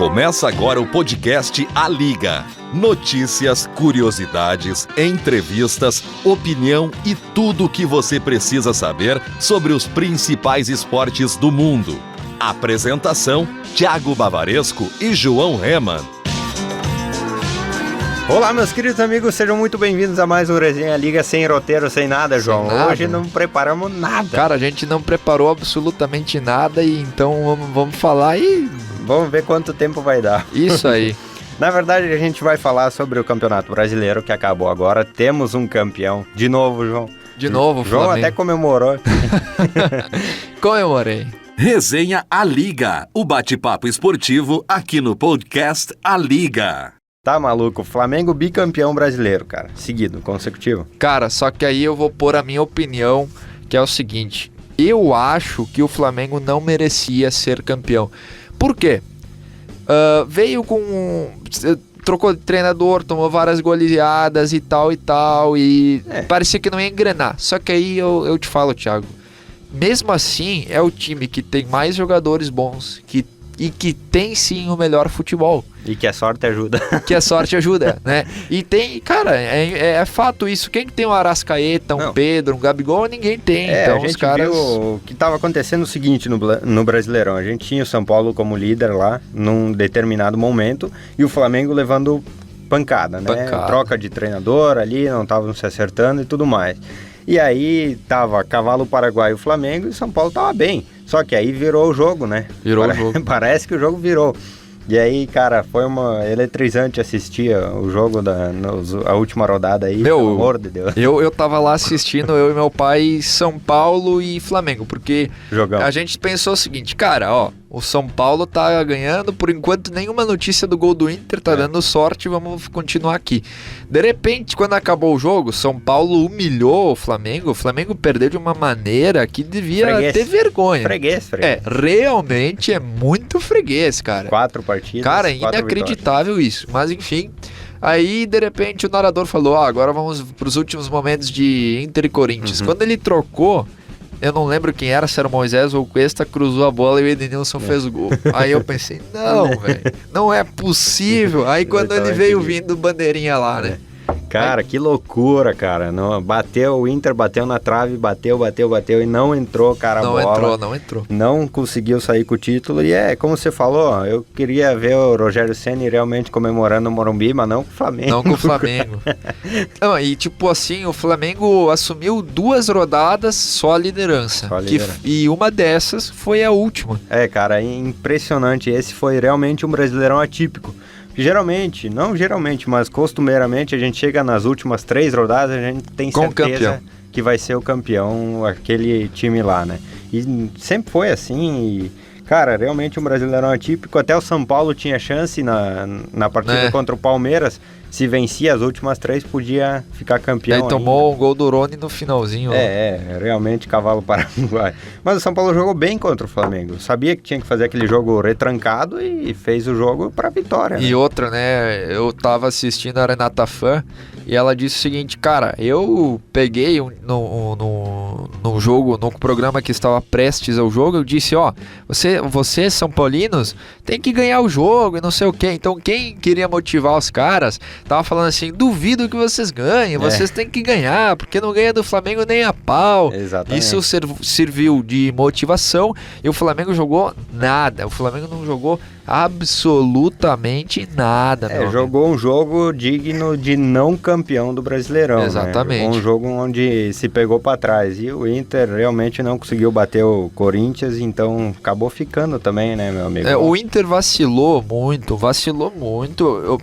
Começa agora o podcast A Liga. Notícias, curiosidades, entrevistas, opinião e tudo o que você precisa saber sobre os principais esportes do mundo. Apresentação: Thiago Bavaresco e João Reman. Olá, meus queridos amigos, sejam muito bem-vindos a mais um Resenha Liga sem roteiro, sem nada, João. Sem nada. Hoje não preparamos nada. Cara, a gente não preparou absolutamente nada e então vamos falar e... Vamos ver quanto tempo vai dar. Isso aí. Na verdade, a gente vai falar sobre o Campeonato Brasileiro que acabou agora. Temos um campeão. De novo, João. De novo, o João Flamengo. até comemorou. Comemorei. Resenha A Liga, o bate-papo esportivo aqui no podcast A Liga. Tá maluco, Flamengo bicampeão brasileiro, cara. Seguido, consecutivo. Cara, só que aí eu vou pôr a minha opinião, que é o seguinte. Eu acho que o Flamengo não merecia ser campeão. Por quê? Veio com... Trocou de treinador, tomou várias goleadas e tal, e parecia que não ia engrenar. Só que aí eu te falo, Thiago, mesmo assim é o time que tem mais jogadores bons e que tem sim o melhor futebol. E que a sorte ajuda. Que a sorte ajuda, né? E tem, cara, é fato isso. Quem tem um Arrascaeta, um Pedro, um Gabigol, ninguém tem. Então a gente os caras... viu o que estava acontecendo o seguinte no Brasileirão. A gente tinha o São Paulo como líder lá, num determinado momento, e o Flamengo levando pancada, né? Troca de treinador ali, não estavam se acertando e tudo mais. E aí tava Cavalo Paraguai e o Flamengo, e o São Paulo tava bem. Só que aí virou o jogo, né? Virou o jogo. Parece que o jogo virou. E aí, cara, foi uma eletrizante assistir o jogo a última rodada aí, pelo amor de Deus. Eu tava lá assistindo, eu e meu pai, São Paulo e Flamengo, porque a gente pensou o seguinte, cara, ó, o São Paulo tá ganhando, por enquanto nenhuma notícia do gol do Inter, tá dando sorte, vamos continuar aqui. De repente, quando acabou o jogo, São Paulo humilhou o Flamengo perdeu de uma maneira que devia ter vergonha. Freguês. Realmente é muito freguês, cara. 4 partidas, cara, é inacreditável isso, mas enfim... Aí, de repente, o narrador falou, agora vamos pros últimos momentos de Inter e Corinthians. Quando ele trocou, eu não lembro quem era, se era o Moisés ou o Cuesta, cruzou a bola e o Edenilson fez o gol. Aí eu pensei, não, velho, não é possível. Aí quando ele veio vindo, bandeirinha lá, né? Cara, que loucura, cara. Não, o Inter bateu na trave, bateu e não entrou, cara, a bola. Não entrou. Não conseguiu sair com o título e como você falou, eu queria ver o Rogério Ceni realmente comemorando o Morumbi, mas não com o Flamengo. Não com o Flamengo. Não, e tipo assim, o Flamengo assumiu 2 rodadas só a liderança. E uma dessas foi a última. Cara, impressionante. Esse foi realmente um Brasileirão atípico. Mas costumeiramente a gente chega nas últimas 3 rodadas, a gente tem certeza que vai ser o campeão, aquele time lá, né? E sempre foi assim, cara, realmente um Brasileirão atípico. Até o São Paulo tinha chance na partida contra o Palmeiras. Se vencia as últimas 3, podia ficar campeão. Aí tomou um gol do Rony no finalzinho. Realmente Cavalo Paraguai. Mas o São Paulo jogou bem contra o Flamengo. Sabia que tinha que fazer aquele jogo retrancado e fez o jogo pra vitória. E outra, né? Eu tava assistindo a Renata Fã e ela disse o seguinte, cara, eu peguei no jogo, no programa que estava prestes ao jogo, eu disse, vocês São Paulinos, tem que ganhar o jogo e não sei o quê. Então quem queria motivar os caras tava falando assim, duvido que vocês ganhem, vocês têm que ganhar, porque não ganha do Flamengo nem a pau. Exatamente. Isso serviu de motivação e o Flamengo jogou nada. O Flamengo não jogou absolutamente nada. Jogou um jogo digno de não campeão do Brasileirão. Exatamente. Né? Um jogo onde se pegou para trás. E o Inter realmente não conseguiu bater o Corinthians, então acabou ficando também, né, meu amigo? O Inter vacilou muito.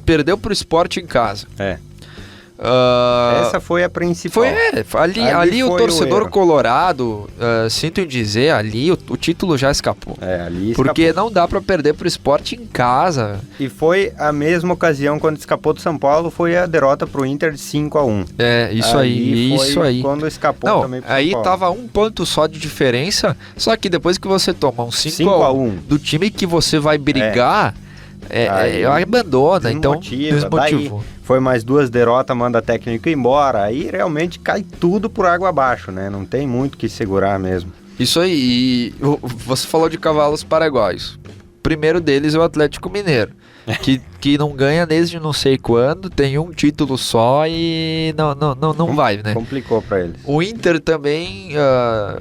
Perdeu pro Sport em casa. Essa foi a principal. Ali o torcedor colorado, sinto em dizer, ali o título já escapou. Ali porque escapou. não dá pra perder pro Sport em casa. E foi a mesma ocasião quando escapou do São Paulo, foi a derrota pro Inter de 5-1. Isso aí. Quando escapou também pro São Paulo. Aí tava 1 ponto só de diferença, só que depois que você toma um 5-1 do time que você vai brigar, abandona, então desmotivou. Foi mais 2 derrotas, manda a técnica embora, aí realmente cai tudo por água abaixo, né? Não tem muito que segurar mesmo. Isso aí, e você falou de cavalos paraguaios. primeiro deles é o Atlético Mineiro, que não ganha desde não sei quando, tem um título só e não vai, né? Complicou pra eles. O Inter também,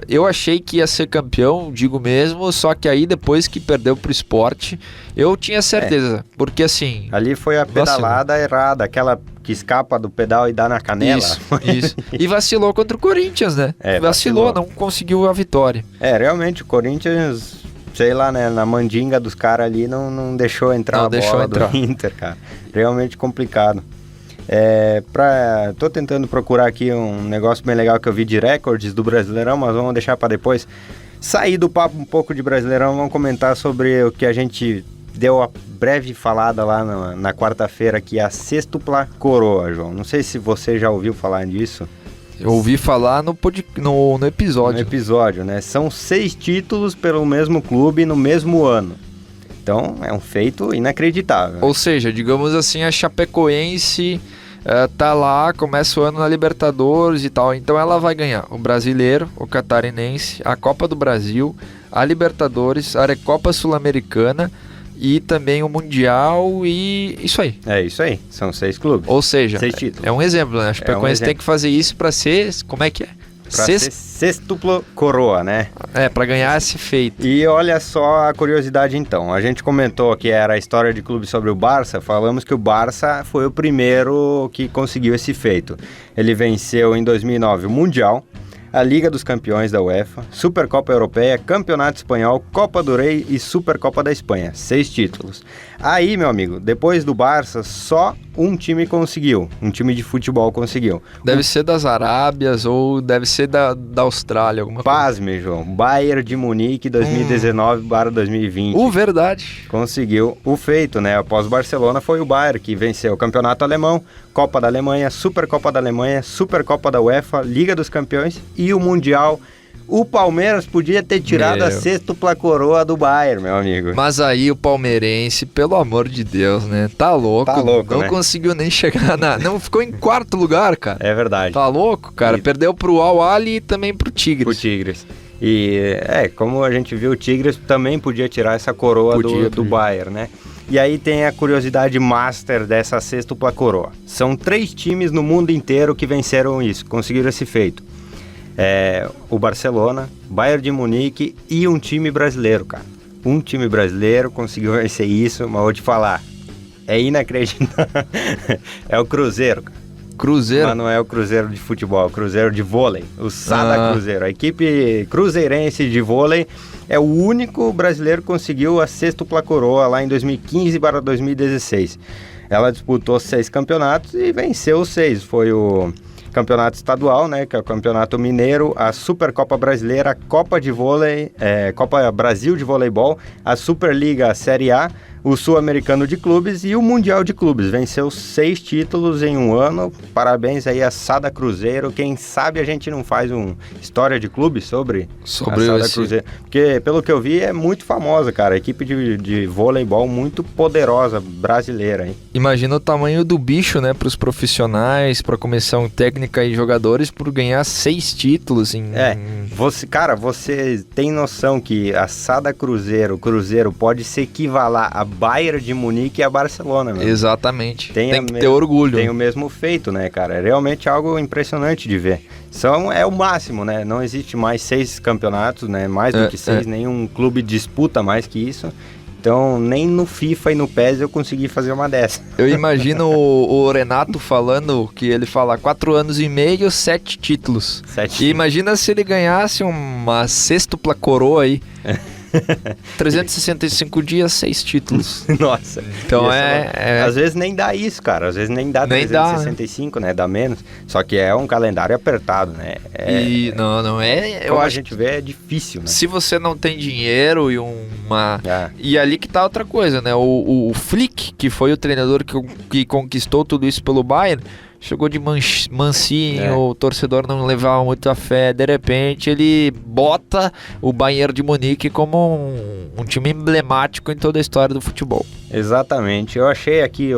eu achei que ia ser campeão, digo mesmo, só que aí depois que perdeu pro Sport, eu tinha certeza, porque assim... Ali foi a pedalada errada, aquela que escapa do pedal e dá na canela. Isso. E vacilou contra o Corinthians, né? Vacilou, não conseguiu a vitória. Realmente, o Corinthians, sei lá, né, na mandinga dos caras ali, não deixou entrar bola do Inter, cara. Realmente complicado. Tô tentando procurar aqui um negócio bem legal que eu vi de recordes do Brasileirão, mas vamos deixar para depois. Sair do papo um pouco de Brasileirão, vamos comentar sobre o que a gente deu a breve falada lá na quarta-feira, que é a sextupla coroa, João. Não sei se você já ouviu falar disso. Eu ouvi falar no episódio. No episódio, né? São 6 títulos pelo mesmo clube no mesmo ano. Então, é um feito inacreditável. Ou seja, digamos assim, a Chapecoense tá lá, começa o ano na Libertadores e tal. Então ela vai ganhar o Brasileiro, o Catarinense, a Copa do Brasil, a Libertadores, a Recopa Sul-Americana e também o Mundial e isso aí. É isso aí, são 6 clubes. Ou seja, 6 títulos. É um exemplo, né? A Chapecoense tem que fazer isso para ser, como é que é? Pra ser sextupla coroa, né? Pra ganhar esse feito. E olha só a curiosidade então, a gente comentou que era a história de clube sobre o Barça, falamos que o Barça foi o primeiro que conseguiu esse feito. Ele venceu em 2009 o Mundial, a Liga dos Campeões da UEFA, Supercopa Europeia, Campeonato Espanhol, Copa do Rei e Supercopa da Espanha. 6 títulos. Aí, meu amigo, depois do Barça, só um time conseguiu. Um time de futebol conseguiu. Deve ser das Arábias ou deve ser da Austrália, alguma coisa. Pasme, João. Bayern de Munique 2019/2020. Verdade. Conseguiu o feito, né? Após o Barcelona foi o Bayern que venceu o Campeonato Alemão, Copa da Alemanha, Supercopa da Alemanha, Supercopa da UEFA, Liga dos Campeões e o Mundial. O Palmeiras podia ter tirado a sextupla coroa do Bayern, meu amigo. Mas aí o palmeirense, pelo amor de Deus, né? Tá louco. Não conseguiu nem chegar Não, ficou em 4º lugar, cara. É verdade. Tá louco, cara. Perdeu pro Al-Ahly e também pro Tigres. E, como a gente viu, o Tigres também podia tirar essa coroa do Bayern, né? E aí tem a curiosidade master dessa sextupla coroa. São 3 times no mundo inteiro que venceram isso, conseguiram esse feito. O Barcelona, Bayern de Munique e um time brasileiro, cara. Um time brasileiro conseguiu vencer isso, mas vou te falar, é inacreditável. É o Cruzeiro, cara. Cruzeiro? Mas não é o Cruzeiro de futebol, é o Cruzeiro de vôlei, o Sada Cruzeiro. A equipe cruzeirense de vôlei é o único brasileiro que conseguiu a sextupla coroa lá em 2015/2016. Ela disputou 6 campeonatos e venceu os 6. Foi o Campeonato Estadual, né, que é o Campeonato Mineiro, a Supercopa Brasileira, a Copa de Vôlei, Copa Brasil de Voleibol, a Superliga Série A, o Sul-Americano de Clubes e o Mundial de Clubes. Venceu 6 títulos em um ano. Parabéns aí a Sada Cruzeiro. Quem sabe a gente não faz uma história de clube sobre a Sada Cruzeiro. Porque, pelo que eu vi, é muito famosa, cara. Equipe de voleibol muito poderosa, brasileira, hein? Imagina o tamanho do bicho, né, pros profissionais, pra comissão técnica e jogadores, por ganhar 6 títulos em... Você tem noção que a Sada Cruzeiro pode se equivaler a Bayern de Munique e a Barcelona, mesmo. Exatamente. Tem que ter orgulho. Tem o mesmo feito, né, cara? É realmente algo impressionante de ver. É o máximo, né? Não existe mais 6 campeonatos, né? Mais do que 6, nenhum clube disputa mais que isso. Então, nem no FIFA e no PES eu consegui fazer uma dessa. Eu imagino o Renato falando que ele fala 4 anos e meio, 7 títulos. 7. E imagina se ele ganhasse uma sextupla coroa aí. 365 dias, 6 títulos. Nossa. Então Às vezes nem dá isso, cara. Às vezes nem dá 365, né? Dá menos. Só que é um calendário apertado, né? Eu acho a gente vê, é difícil, né? Se você não tem dinheiro e E ali que tá outra coisa, né? O Flick, que foi o treinador que conquistou tudo isso pelo Bayern, chegou de mansinho, o torcedor não levava muito a fé, de repente ele bota o Bayern de Munique como um time emblemático em toda a história do futebol. Exatamente, eu achei aqui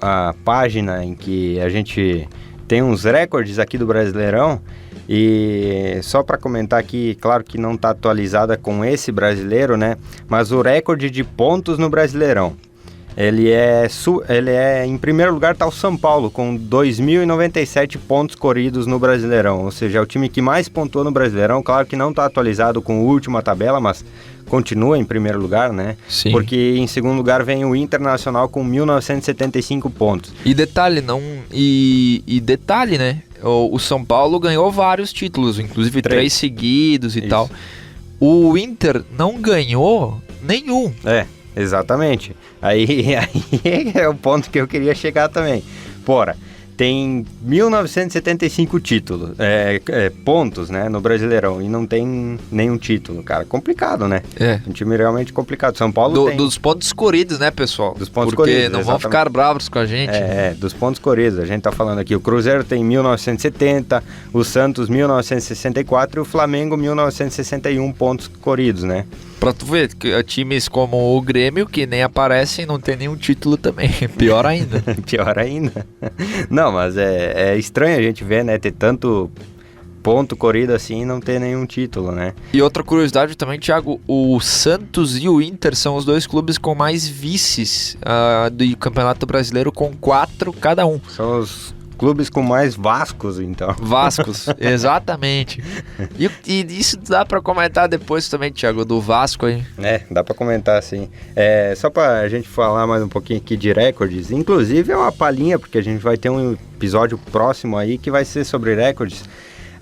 a página em que a gente tem uns recordes aqui do Brasileirão E só para comentar aqui, claro que não está atualizada com esse brasileiro, né? Mas o recorde de pontos no Brasileirão, ele é em primeiro lugar está o São Paulo, com 2.097 pontos corridos no Brasileirão. Ou seja, é o time que mais pontuou no Brasileirão. Claro que não está atualizado com a última tabela, mas continua em primeiro lugar, né? Sim. Porque em segundo lugar vem o Internacional com 1.975 pontos. E detalhe, detalhe, né? O São Paulo ganhou vários títulos, inclusive 3 seguidos e tal. O Inter não ganhou nenhum. Exatamente. Aí é o ponto que eu queria chegar também. Tem 1.975 títulos, pontos, né, no Brasileirão, e não tem nenhum título, cara. Complicado, né? Um time realmente complicado. São Paulo tem... Dos pontos corridos, né, pessoal? Dos pontos Porque corridos, não exatamente. vão ficar bravos com a gente. Dos pontos corridos. A gente tá falando aqui, o Cruzeiro tem 1.970, o Santos 1.964 e o Flamengo 1.961 pontos corridos, né? Pra tu ver, que times como o Grêmio, que nem aparecem, não tem nenhum título também. Pior ainda. Pior ainda. Não, mas é estranho a gente ver, né? Ter tanto ponto corrido assim e não ter nenhum título, né? E outra curiosidade também, Thiago, o Santos e o Inter são os 2 clubes com mais vices do Campeonato Brasileiro, com 4 cada um. São os clubes com mais Vascos, então. Vascos, exatamente. E isso dá pra comentar depois também, Thiago, do Vasco aí. Dá pra comentar, sim. Só pra gente falar mais um pouquinho aqui de recordes, inclusive é uma palhinha, porque a gente vai ter um episódio próximo aí que vai ser sobre recordes.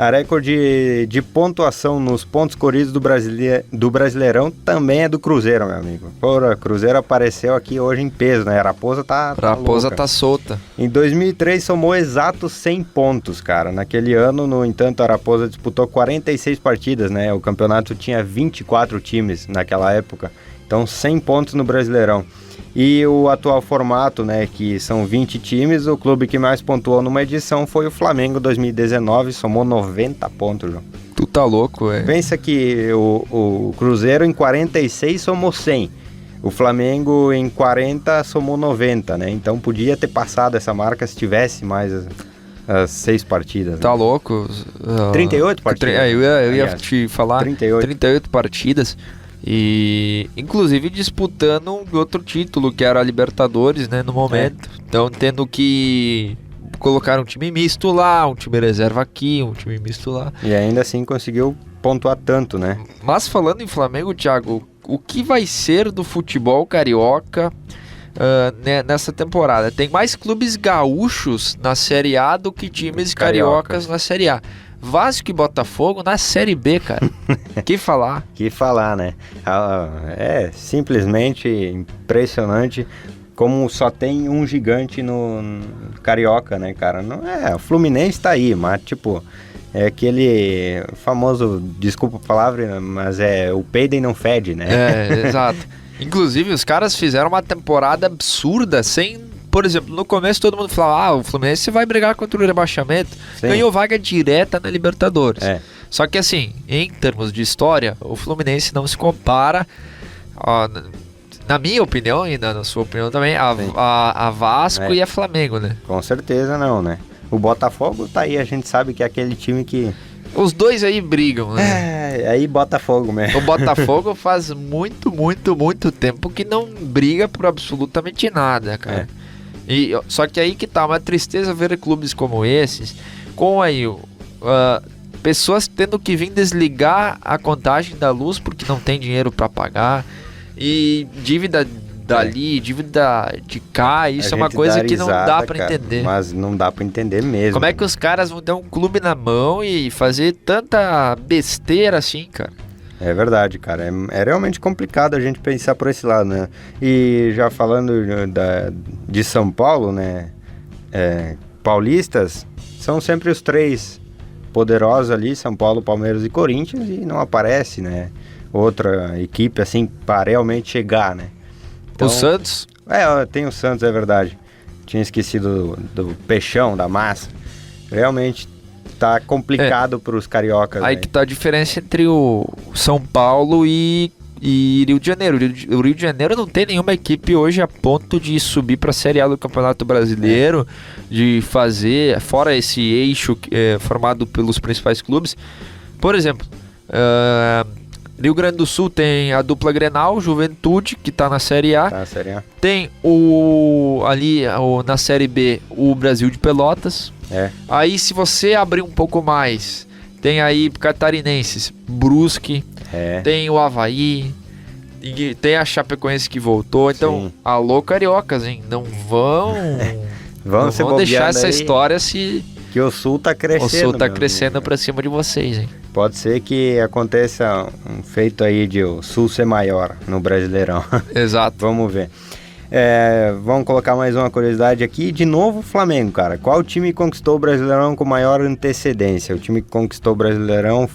A recorde de pontuação nos pontos corridos do Brasileirão também é do Cruzeiro, meu amigo. Porra, Cruzeiro apareceu aqui hoje em peso, né? Raposa tá Raposa louca. tá solta. Em 2003 somou exatos 100 pontos, cara. Naquele ano, no entanto, a Raposa disputou 46 partidas, né? O campeonato tinha 24 times naquela época. Então 100 pontos no Brasileirão. E o atual formato, né, que são 20 times, o clube que mais pontuou numa edição foi o Flamengo 2019, somou 90 pontos, João. Tu tá louco, Pensa que o Cruzeiro em 46 somou 100, o Flamengo em 40 somou 90, né? Então podia ter passado essa marca se tivesse mais as 6 partidas. Tá né? louco. 38 partidas. Eu ia te falar. 38 partidas. E inclusive disputando outro título, que era a Libertadores, né, no momento. Então tendo que colocar um time misto lá, um time reserva aqui, um time misto lá. E ainda assim conseguiu pontuar tanto, né? Mas falando em Flamengo, Thiago, o que vai ser do futebol carioca nessa temporada? Tem mais clubes gaúchos na Série A do que times cariocas na Série A. Vasco e Botafogo na Série B, cara. Que falar? Que falar, né? É simplesmente impressionante como só tem um gigante no Carioca, né, cara? Não o Fluminense tá aí, mas tipo, é aquele famoso, desculpa a palavra, mas o peido e não fede, né? Exato. Inclusive, os caras fizeram uma temporada absurda sem... Por exemplo, no começo todo mundo falava, o Fluminense vai brigar contra o rebaixamento. Sim. Ganhou vaga direta na Libertadores. Só que assim, em termos de história, o Fluminense não se compara, na minha opinião e na sua opinião também, a Vasco e a Flamengo, né? Com certeza não, né? O Botafogo tá aí, a gente sabe que é aquele time que... Os dois aí brigam, né? Aí Botafogo mesmo. O Botafogo faz muito, muito, muito tempo que não briga por absolutamente nada, cara. Só que aí que tá uma tristeza ver clubes como esses, com aí pessoas tendo que vir desligar a contagem da luz porque não tem dinheiro para pagar, e dívida dali, dívida de cá, isso é uma coisa que não dá para entender. Mas não dá para entender mesmo. Como é que os caras vão ter um clube na mão e fazer tanta besteira assim, cara? É verdade, cara. É realmente complicado a gente pensar por esse lado, né? E já falando de São Paulo, né? Paulistas são sempre os 3 poderosos ali, São Paulo, Palmeiras e Corinthians, e não aparece, né? Outra equipe assim para realmente chegar, né? Então, o Santos? Tem o Santos, é verdade. Tinha esquecido do Peixão, da massa. Realmente tá complicado para os cariocas. Aí que tá a diferença entre o São Paulo e e Rio de Janeiro. O Rio de Janeiro não tem nenhuma equipe hoje a ponto de subir para a Série A do Campeonato Brasileiro, de fazer, fora esse eixo formado pelos principais clubes. Por exemplo, Rio Grande do Sul tem a dupla Grenal, Juventude, que está na Série A. Tá na Série A. Tem na Série B, o Brasil de Pelotas. Aí, se você abrir um pouco mais, tem aí catarinenses, Brusque, tem o Avaí, e tem a Chapecoense que voltou. Então, sim, alô cariocas, hein? Não vão deixar essa história que o Sul tá crescendo. O Sul tá crescendo pra cima de vocês, hein? Pode ser que aconteça um feito aí de o Sul ser maior no Brasileirão. Exato. Vamos ver. Vamos colocar mais uma curiosidade aqui. De novo, o Flamengo, cara. Qual time conquistou o Brasileirão com maior antecedência? O time que conquistou o Brasileirão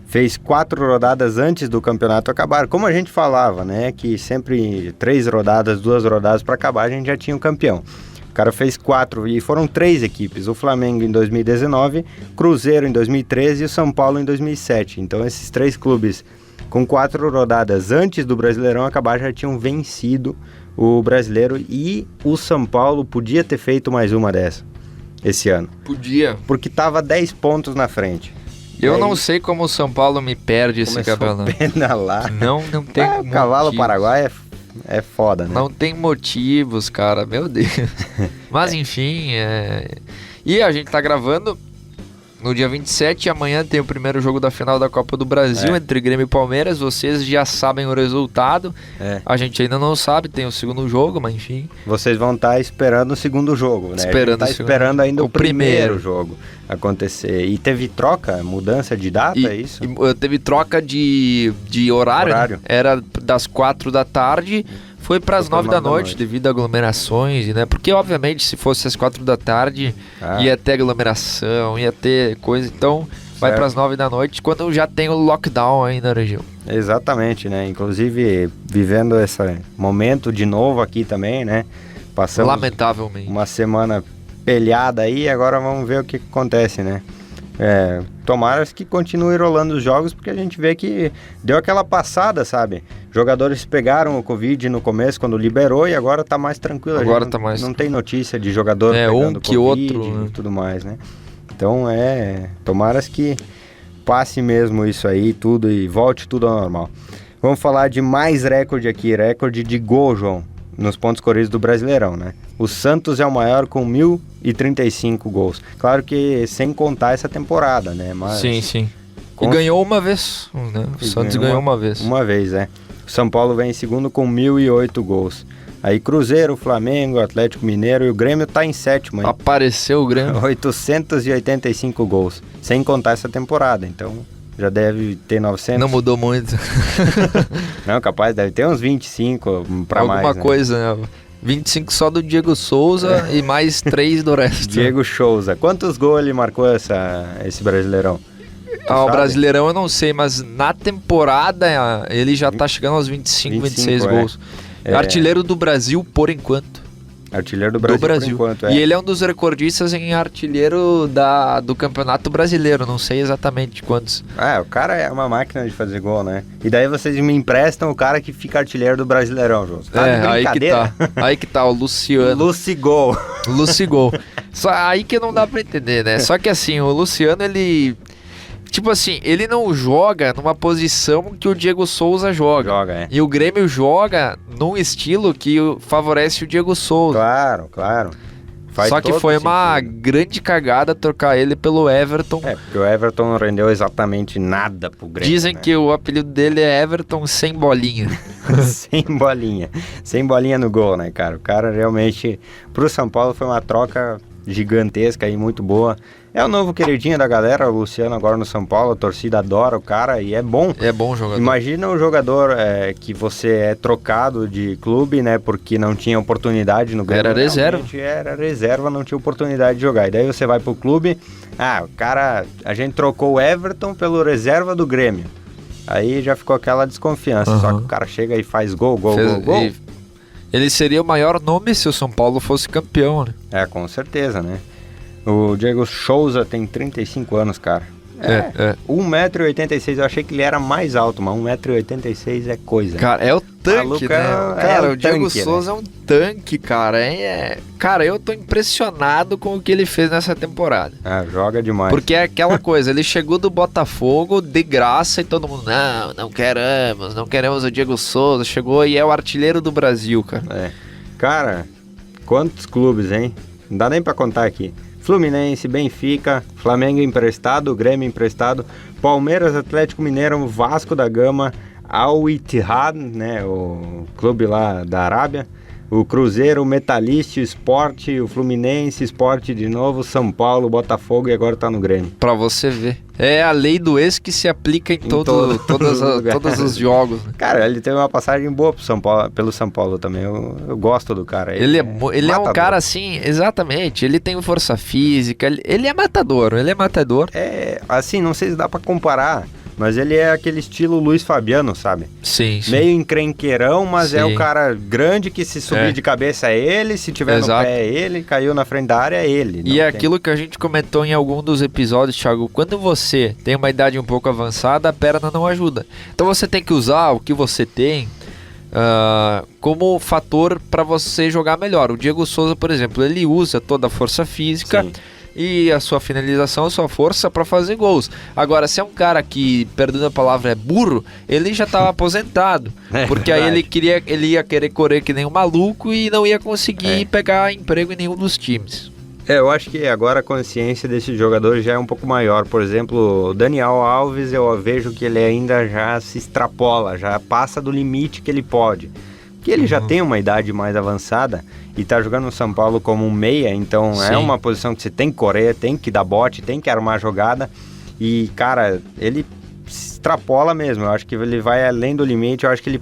fez 4 rodadas antes do campeonato acabar. Como a gente falava, né? Que sempre 3 rodadas, 2 rodadas para acabar, a gente já tinha um campeão. O cara fez 4 e foram 3 equipes. O Flamengo em 2019, Cruzeiro em 2013 e o São Paulo em 2007. Então esses 3 clubes com 4 rodadas antes do Brasileirão acabar já tinham vencido o Brasileiro, e o São Paulo podia ter feito mais uma dessa esse ano. Podia. Porque estava 10 pontos na frente. Eu não sei como o São Paulo me perde esse campeonato. Não tem o cavalo paraguai é foda, né? Não tem motivos, cara, meu Deus. Mas enfim, E a gente tá gravando no dia 27, amanhã tem o primeiro jogo da final da Copa do Brasil entre Grêmio e Palmeiras. Vocês já sabem o resultado. A gente ainda não sabe, tem o segundo jogo, mas enfim. Vocês vão estar esperando o segundo jogo, né? Esperando ainda o primeiro jogo acontecer. E teve mudança de data, é isso? Teve troca de horário. Né? Era das 4 da tarde, foi para as 9 da noite, devido a aglomerações, né? Porque, obviamente, se fosse às 4 da tarde, ia ter aglomeração, ia ter coisa. Então, vai para as 9 da noite, quando já tem o lockdown aí na região. Exatamente, né? Inclusive, vivendo esse momento de novo aqui também, né? Passamos lamentavelmente uma semana pelhada aí, agora vamos ver o que acontece, né? Tomara que continue rolando os jogos, porque a gente vê que deu aquela passada, sabe? Jogadores pegaram o Covid no começo, quando liberou, e agora tá mais tranquilo. Agora tá mais... Não tem notícia de jogador pegando que Covid outro, e tudo mais, né? Então, tomara que passe mesmo isso aí, tudo, e volte tudo ao normal. Vamos falar de mais recorde aqui, recorde de gol, João, nos pontos corridos do Brasileirão, né? O Santos é o maior com 1.035 gols. Claro que sem contar essa temporada, né? Mas sim. E ganhou uma vez, né? O Santos ganhou uma vez. Uma vez, O São Paulo vem em segundo com 1.008 gols. Aí Cruzeiro, Flamengo, Atlético Mineiro e o Grêmio tá em sétimo. Hein? Apareceu o Grêmio. 885 gols, sem contar essa temporada, então... Já deve ter 900. Não mudou muito. Não, capaz, deve ter uns 25 pra mais. Alguma coisa, né? 25 só do Diego Souza e mais 3 do resto. Diego Souza. Quantos gols ele marcou esse Brasileirão? O Brasileirão eu não sei, mas na temporada ele já tá chegando aos 25 26 gols. Artilheiro do Brasil por enquanto. Artilheiro do Brasil. Por enquanto, E ele é um dos recordistas em artilheiro do Campeonato Brasileiro, não sei exatamente quantos. O cara é uma máquina de fazer gol, né? E daí vocês me emprestam o cara que fica artilheiro do Brasileirão, João. Aí que tá o Luciano. Lucigol. Só aí que não dá pra entender, né? Só que assim, o Luciano, ele... Tipo assim, ele não joga numa posição que o Diego Souza joga. E o Grêmio joga num estilo que favorece o Diego Souza. Claro. Só que foi uma grande cagada trocar ele pelo Everton. Porque o Everton não rendeu exatamente nada pro Grêmio. Dizem que o apelido dele é Everton sem bolinha. Sem bolinha no gol, né, cara? O cara realmente, pro São Paulo, foi uma troca gigantesca e muito boa. É o novo queridinho da galera, o Luciano agora no São Paulo, a torcida adora o cara e é bom. É bom jogador. Imagina um jogador que você é trocado de clube, né, porque não tinha oportunidade no Grêmio. Era reserva, não tinha oportunidade de jogar. E daí você vai pro clube, a gente trocou o Everton pelo reserva do Grêmio. Aí já ficou aquela desconfiança, só que o cara chega e faz gol. Ele seria o maior nome se o São Paulo fosse campeão, né? Com certeza, né? O Diego Souza tem 35 anos, cara. 1,86m, eu achei que ele era mais alto, mas 1,86m é coisa. Cara, é o tanque, né? Cara, o Diego tanque, Souza é um tanque, cara. Cara, eu tô impressionado com o que ele fez nessa temporada. Joga demais. Porque é aquela coisa, ele chegou do Botafogo de graça e todo mundo, não queremos o Diego Souza. Chegou e é o artilheiro do Brasil, cara. Cara, quantos clubes, hein? Não dá nem pra contar aqui. Fluminense, Benfica, Flamengo emprestado, Grêmio emprestado, Palmeiras, Atlético Mineiro, Vasco da Gama, Al Ittihad, né, o clube lá da Arábia, o Cruzeiro, o Metalist, o Sport, o Fluminense, Sport de novo, São Paulo, Botafogo e agora tá no Grêmio. Pra você ver. É a lei do ex que se aplica em todos os jogos. Né? Cara, ele teve uma passagem boa pelo São Paulo também. Eu gosto do cara. Ele é um cara assim, exatamente. Ele tem força física, ele é matador. Assim, não sei se dá pra comparar, mas ele é aquele estilo Luiz Fabiano, sabe? Sim. Meio encrenqueirão, mas é o cara grande que se subir de cabeça é ele, se tiver no pé é ele, caiu na frente da área é ele. E é aquilo que a gente comentou em algum dos episódios, Thiago, quando você tem uma idade um pouco avançada, a perna não ajuda. Então você tem que usar o que você tem como fator para você jogar melhor. O Diego Souza, por exemplo, ele usa toda a força física... Sim. E a sua finalização, a sua força para fazer gols. Agora, se é um cara que, perdendo a palavra, é burro, ele já estava aposentado. Porque aí ele ia querer correr que nem um maluco e não ia conseguir pegar emprego em nenhum dos times. Eu acho que agora a consciência desse jogador já é um pouco maior. Por exemplo, o Daniel Alves, eu vejo que ele ainda já se extrapola, já passa do limite que ele pode. Que ele já tem uma idade mais avançada e tá jogando no São Paulo como um meia, então é uma posição que você tem que correr, tem que dar bote, tem que armar a jogada e, cara, ele extrapola mesmo, eu acho que ele vai além do limite, eu acho que ele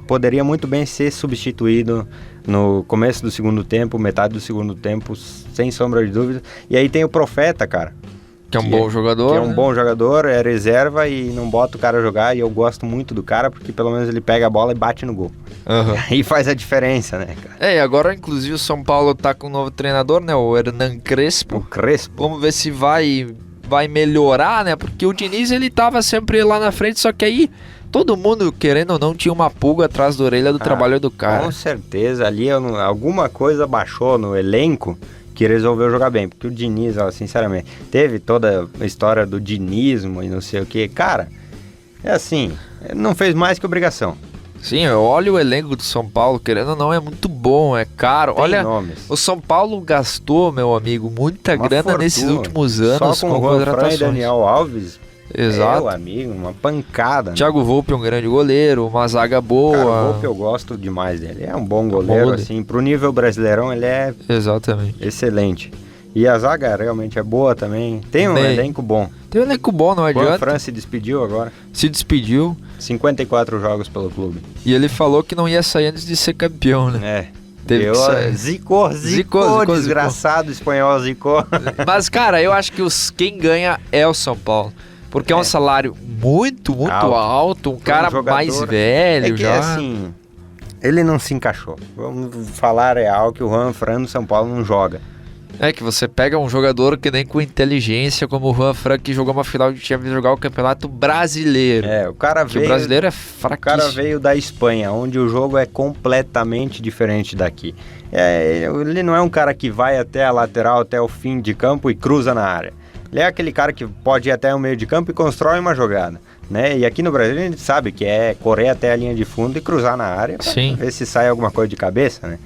poderia muito bem ser substituído no começo do segundo tempo, metade do segundo tempo, sem sombra de dúvida, e aí tem o Profeta, cara. Que é um bom jogador. Que é um bom jogador, é reserva e não bota o cara a jogar. E eu gosto muito do cara porque pelo menos ele pega a bola e bate no gol. E faz a diferença, né, cara? E agora inclusive o São Paulo tá com um novo treinador, né? O Hernan Crespo. O Crespo. Vamos ver se vai melhorar, né? Porque o Diniz ele tava sempre lá na frente, só que aí todo mundo, querendo ou não, tinha uma pulga atrás da orelha do trabalho do cara. Com certeza, ali alguma coisa baixou no elenco que resolveu jogar bem, porque o Diniz, sinceramente, teve toda a história do dinismo e não sei o que, cara, é assim, não fez mais que obrigação. Sim, eu olho o elenco do São Paulo, querendo ou não, é muito bom, é caro. Tem olha, nomes. O São Paulo gastou, meu amigo, muita grana fortuna nesses últimos anos só com contratações. E Daniel Alves, exato. Meu amigo, uma pancada. Thiago Volpi é um grande goleiro, uma zaga boa. Cara, o Volpi eu gosto demais dele. É um bom goleiro, assim. Pro nível brasileirão, ele é excelente. E a zaga realmente é boa também. Tem um elenco bom. Tem um elenco bom, não adianta. O Fran se despediu agora. Se despediu. 54 jogos pelo clube. E ele falou que não ia sair antes de ser campeão, né? Zicou, desgraçado espanhol, zicou. Mas, cara, eu acho que quem ganha é o São Paulo. Porque é um salário muito alto, um cara mais velho já. Assim, ele não se encaixou. Vamos falar real que o Juan Fran no São Paulo não joga. É que você pega um jogador que nem com inteligência, como o Juan Fran, que jogou uma final de Champions, jogar o Campeonato Brasileiro. O cara veio... o brasileiro é fraquíssimo. O cara veio da Espanha, onde o jogo é completamente diferente daqui. Ele não é um cara que vai até a lateral, até o fim de campo e cruza na área. Ele é aquele cara que pode ir até o meio de campo e constrói uma jogada, né? E aqui no Brasil a gente sabe que é correr até a linha de fundo e cruzar na área para ver se sai alguma coisa de cabeça, né?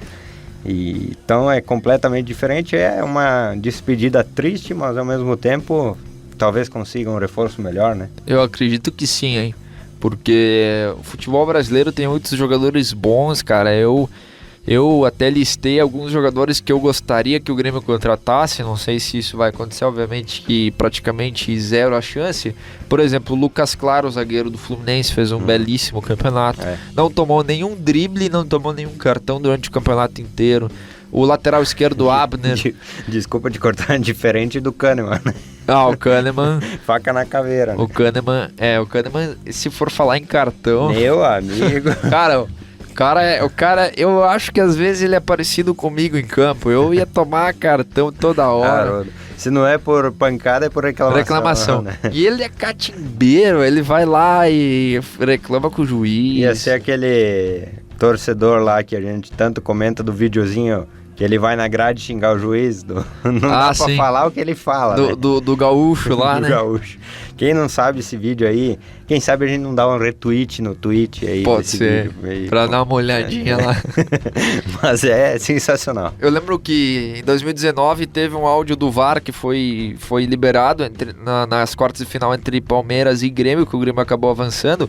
Então é completamente diferente, é uma despedida triste, mas ao mesmo tempo talvez consiga um reforço melhor, né? Eu acredito que sim, hein? Porque o futebol brasileiro tem muitos jogadores bons, cara. Eu até listei alguns jogadores que eu gostaria que o Grêmio contratasse, não sei se isso vai acontecer, obviamente que praticamente zero a chance. Por exemplo, o Lucas Claro, zagueiro do Fluminense, fez um belíssimo campeonato, não tomou nenhum drible, não tomou nenhum cartão durante o campeonato inteiro. O lateral esquerdo, Abner... Desculpa te cortar, diferente do Kahneman. O Kahneman... Faca na caveira. Né? O Kahneman, se for falar em cartão... Meu amigo... O cara, eu acho que às vezes ele é parecido comigo em campo. Eu ia tomar cartão toda hora. Se não é por pancada, é por reclamação. Né? E ele é catimbeiro, ele vai lá e reclama com o juiz. Ia ser aquele torcedor lá que a gente tanto comenta do videozinho, que ele vai na grade xingar o juiz. Não dá pra falar o que ele fala, né? Do gaúcho lá, do né? Gaúcho. Quem não sabe esse vídeo aí, quem sabe a gente não dá um retweet no tweet aí. Pode ser, vídeo aí, pra dar uma olhadinha lá. Mas é sensacional. Eu lembro que em 2019 teve um áudio do VAR que foi liberado nas quartas de final entre Palmeiras e Grêmio, que o Grêmio acabou avançando.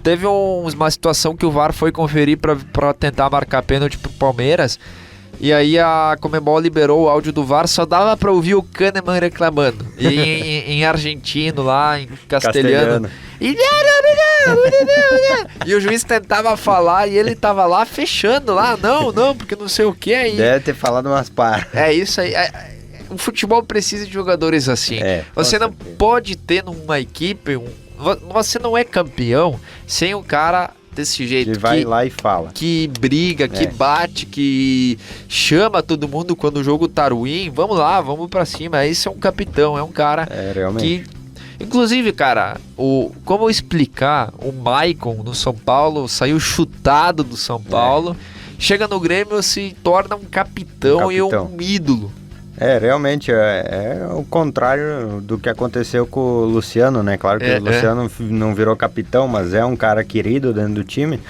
Teve uma situação que o VAR foi conferir pra tentar marcar pênalti pro Palmeiras. E aí a Conmebol liberou o áudio do VAR, só dava pra ouvir o Kahneman reclamando. E em argentino lá, em castelhano. E o juiz tentava falar e ele tava lá fechando lá. Não, porque não sei o que aí. Deve ter falado umas par. É isso aí. O futebol precisa de jogadores assim. Você não pode ter numa equipe... Você não é campeão sem um cara desse jeito. Que vai lá e fala. Que briga, que bate, que chama todo mundo quando o jogo tá ruim. Vamos lá, vamos pra cima. Esse é um capitão, é um cara realmente. Que... Inclusive, cara, como explicar, o Maicon no São Paulo saiu chutado do São Paulo, chega no Grêmio, se torna um capitão e um ídolo. Realmente, é o contrário do que aconteceu com o Luciano, né? Claro que o Luciano não virou capitão, mas é um cara querido dentro do time.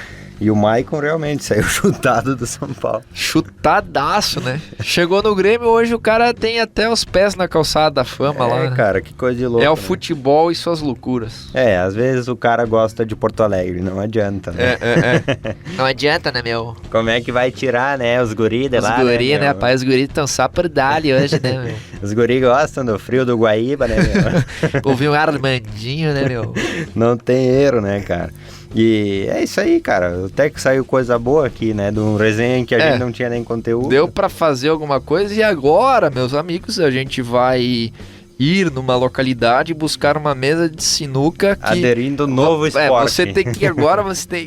E o Maicon realmente saiu chutado do São Paulo. Chutadaço, né? Chegou no Grêmio, hoje o cara tem até os pés na calçada da fama lá, né? Cara, que coisa de louco. É o futebol e suas loucuras. Às vezes o cara gosta de Porto Alegre, não adianta, né? Não adianta, né, meu? Como é que vai tirar, né, os guris de lá, Os guris, né, rapaz? Os guris estão só por dali hoje, né, meu? Os guris gostam do frio do Guaíba, né, meu? Ouvi um Armandinho, né, meu? Não tem erro, né, cara? E é isso aí, cara. Até que saiu coisa boa aqui, né? De um resenha em que a gente não tinha nem conteúdo. Deu pra fazer alguma coisa e agora, meus amigos, a gente vai ir numa localidade e buscar uma mesa de sinuca que... Aderindo novo esporte. Você tem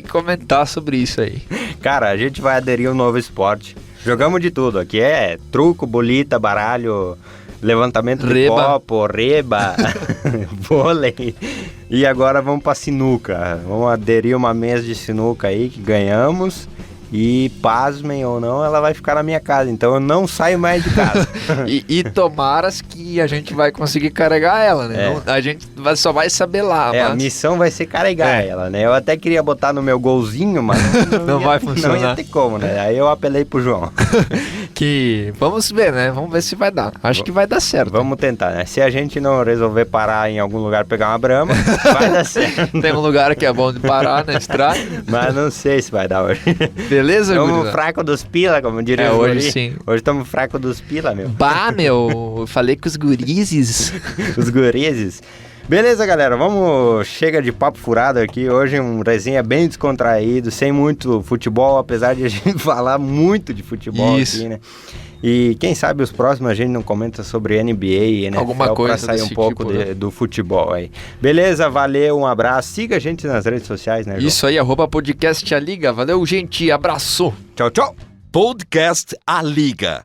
que comentar sobre isso aí. Cara, a gente vai aderir um novo esporte. Jogamos de tudo. Aqui é truco, bolita, baralho... Levantamento de copo, reba, vôlei. E agora vamos pra sinuca. Vamos aderir uma mesa de sinuca aí que ganhamos. E, pasmem ou não, ela vai ficar na minha casa. Então eu não saio mais de casa. e tomaras que a gente vai conseguir carregar ela, né? Não, a gente só vai saber lá. Mas... a missão vai ser carregar ela, né? Eu até queria botar no meu golzinho, mas não vai funcionar. Não ia ter como, né? Aí eu apelei pro João. Vamos ver, né? Vamos ver se vai dar. Acho que vai dar certo. Vamos tentar, né? Se a gente não resolver parar em algum lugar pegar uma brama, vai dar certo. Tem um lugar que é bom de parar na estrada. Mas não sei se vai dar hoje. Beleza, Estamos fracos dos pila, como diria o hoje guri. Sim. Hoje estamos fracos dos pila, meu. Bah, meu, falei com os gurizes. Os gurizes. Beleza, galera, chega de papo furado aqui. Hoje um resenha bem descontraído, sem muito futebol, apesar de a gente falar muito de futebol aqui, né? E quem sabe os próximos a gente não comenta sobre NBA e NFL, alguma coisa pra sair um pouco do futebol aí. Beleza, valeu, um abraço. Siga a gente nas redes sociais, né, João? Isso aí, @podcast A Liga. Valeu, gente, abraço. Tchau, tchau. Podcast A Liga.